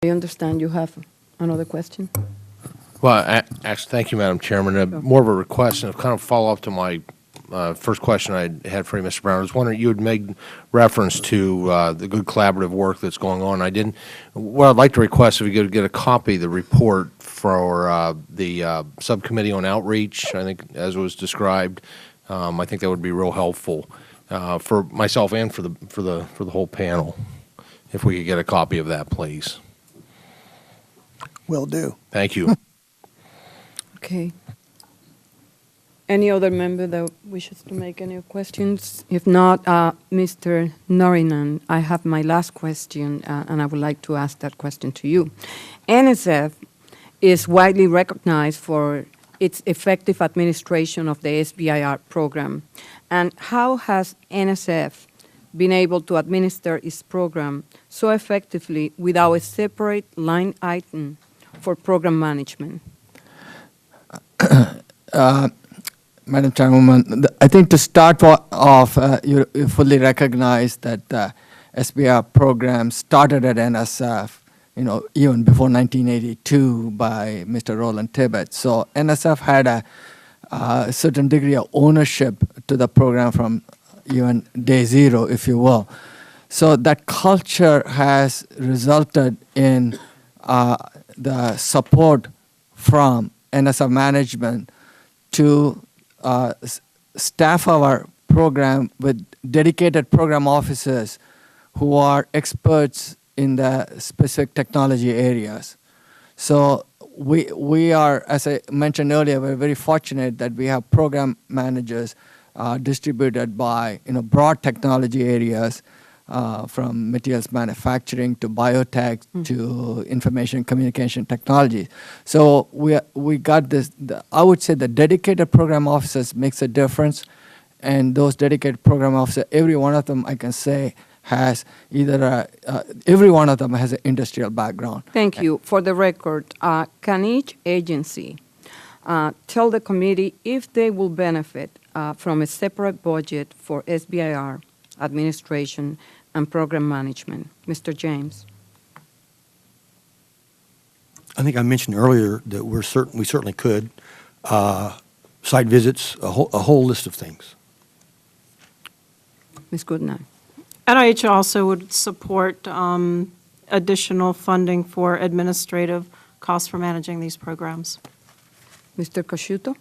I understand you have another question. Well, actually, thank you, Madam Chairman. More of a request and a kind of follow-up to my first question I had for you, Mr. Brown. I was wondering, you had made reference to the good collaborative work that's going on. What I'd like to request, if you could get a copy of the report for the subcommittee on outreach, I think, as was described, I think that would be real helpful for myself and for the whole panel, if we could get a copy of that, please. Will do. Thank you. Okay. Any other member that wishes to make any questions? If not, Mr. Norinan, I have my last question, and I would like to ask that question to you. NSF is widely recognized for its effective administration of the SBIR program. And how has NSF been able to administer its program so effectively without a separate line item for program management? Madam Chairwoman, I think to start off, you fully recognize that the SBIR program started at NSF, even before 1982 by Mr. Roland Tibbetts. So NSF had a certain degree of ownership to the program from even day zero, if you will. So that culture has resulted in the support from NSF management to staff our program with dedicated program officers who are experts in the specific technology areas. So we are, as I mentioned earlier, we're very fortunate that we have program managers distributed by broad technology areas, from materials manufacturing to biotech to information communication technology. So we got this, I would say the dedicated program officers makes a difference, and those dedicated program officers, every one of them I can say has either, every one of them has an industrial background. Thank you. For the record, can each agency tell the committee if they will benefit from a separate budget for SBIR administration and program management? Mr. James. I think I mentioned earlier that we certainly could. Site visits, a whole list of things. Ms. Goodnight. NIH also would support additional funding for administrative costs for managing these programs. Mr. Cosciuto.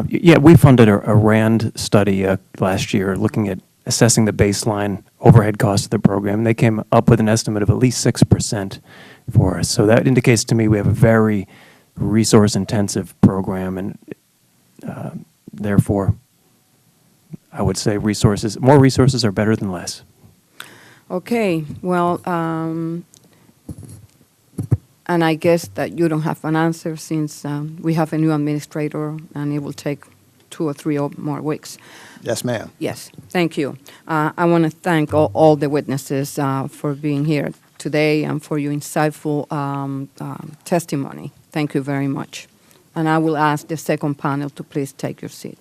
Yeah, we funded a RAND study last year looking at assessing the baseline overhead cost of the program. They came up with an estimate of at least 6% for us. So that indicates to me we have a very resource-intensive program, and therefore, I would say more resources are better than less. Okay, well, and I guess that you don't have an answer since we have a new administrator and it will take 2 or 3 or more weeks. Yes, ma'am. Yes, thank you. I want to thank all the witnesses for being here today and for your insightful testimony. Thank you very much. And I will ask the second panel to please take your seat.